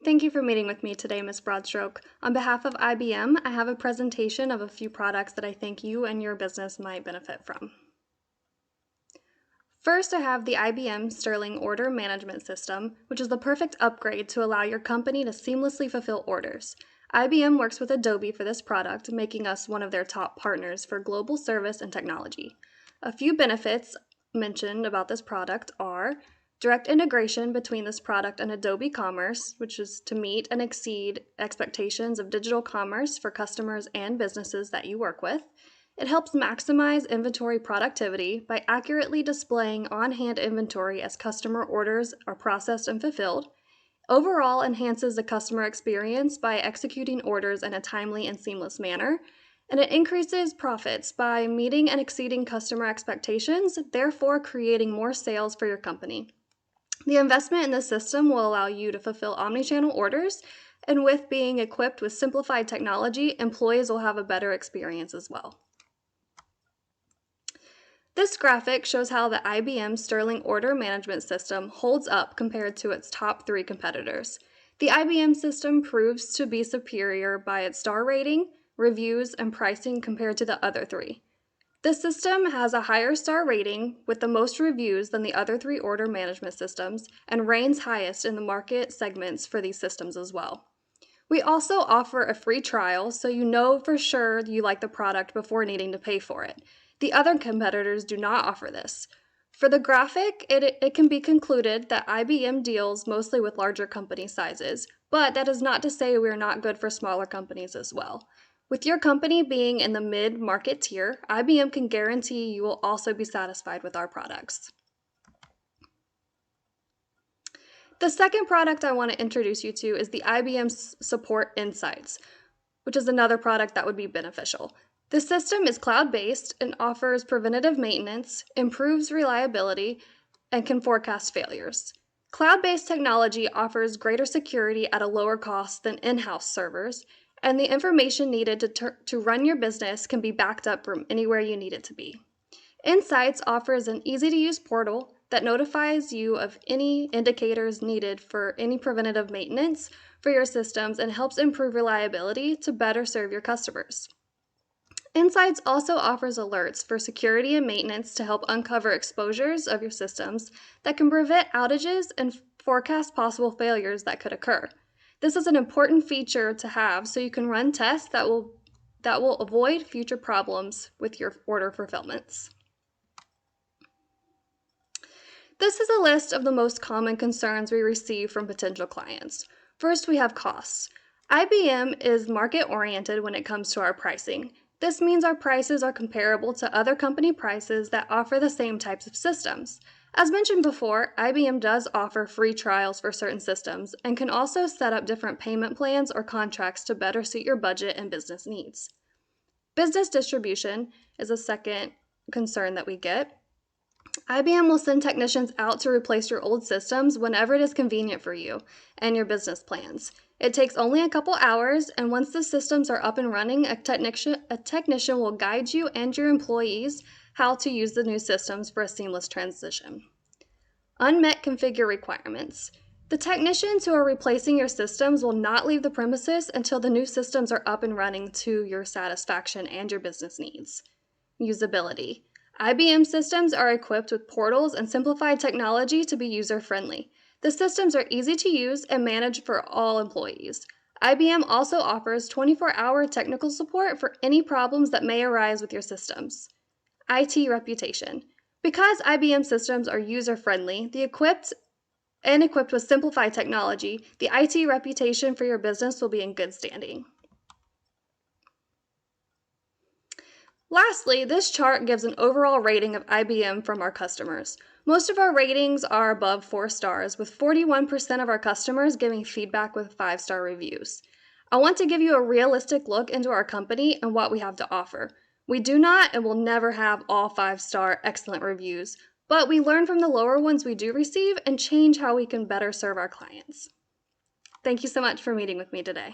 Thank you for meeting with me today, Ms. Broadstroke. On behalf of IBM, I have a presentation of a few products that I think you and your business might benefit from. First, I have the IBM Sterling Order Management System, which is the perfect upgrade to allow your company to seamlessly fulfill orders. IBM works with Adobe for this product, making us one of their top partners for global service and technology. A few benefits mentioned about this product are direct integration between this product and Adobe Commerce, which is to meet and exceed expectations of digital commerce for customers and businesses that you work with. It helps maximize inventory productivity by accurately displaying on-hand inventory as customer orders are processed and fulfilled. Overall, enhances the customer experience by executing orders in a timely and seamless manner. And it increases profits by meeting and exceeding customer expectations, therefore creating more sales for your company. The investment in this system will allow you to fulfill omnichannel orders, and with being equipped with simplified technology, employees will have a better experience as well. This graphic shows how the IBM Sterling Order Management System holds up compared to its top 3 competitors. The IBM system proves to be superior by its star rating, reviews, and pricing compared to the other 3. This system has a higher star rating with the most reviews than the other 3 order management systems and reigns highest in the market segments for these systems as well. We also offer a free trial so you know for sure you like the product before needing to pay for it. The other competitors do not offer this. For the graphic, it can be concluded that IBM deals mostly with larger company sizes, but that is not to say we are not good for smaller companies as well. With your company being in the mid-market tier, IBM can guarantee you will also be satisfied with our products. The second product I want to introduce you to is the IBM Support Insights, which is another product that would be beneficial. The system is cloud-based and offers preventative maintenance, improves reliability, and can forecast failures. Cloud-based technology offers greater security at a lower cost than in-house servers, and the information needed to run your business can be backed up from anywhere you need it to be. Insights offers an easy-to-use portal that notifies you of any indicators needed for any preventative maintenance for your systems and helps improve reliability to better serve your customers. Insights also offers alerts for security and maintenance to help uncover exposures of your systems that can prevent outages and forecast possible failures that could occur. This is an important feature to have so you can run tests that will avoid future problems with your order fulfillments. This is a list of the most common concerns we receive from potential clients. First, we have costs. IBM is market-oriented when it comes to our pricing. This means our prices are comparable to other company prices that offer the same types of systems. As mentioned before, IBM does offer free trials for certain systems and can also set up different payment plans or contracts to better suit your budget and business needs. Business distribution is a second concern that we get. IBM will send technicians out to replace your old systems whenever it is convenient for you and your business plans. It takes only a couple hours, and once the systems are up and running, a technician will guide you and your employees how to use the new systems for a seamless transition. Unmet configure requirements. The technicians who are replacing your systems will not leave the premises until the new systems are up and running to your satisfaction and your business needs. Usability. IBM systems are equipped with portals and simplified technology to be user-friendly. The systems are easy to use and manage for all employees. IBM also offers 24-hour technical support for any problems that may arise with your systems. IT reputation. Because IBM systems are user-friendly, equipped with simplified technology, the IT reputation for your business will be in good standing. Lastly, this chart gives an overall rating of IBM from our customers. Most of our ratings are above 4 stars, with 41% of our customers giving feedback with 5-star reviews. I want to give you a realistic look into our company and what we have to offer. We do not and will never have all 5-star excellent reviews, but we learn from the lower ones we do receive and change how we can better serve our clients. Thank you so much for meeting with me today.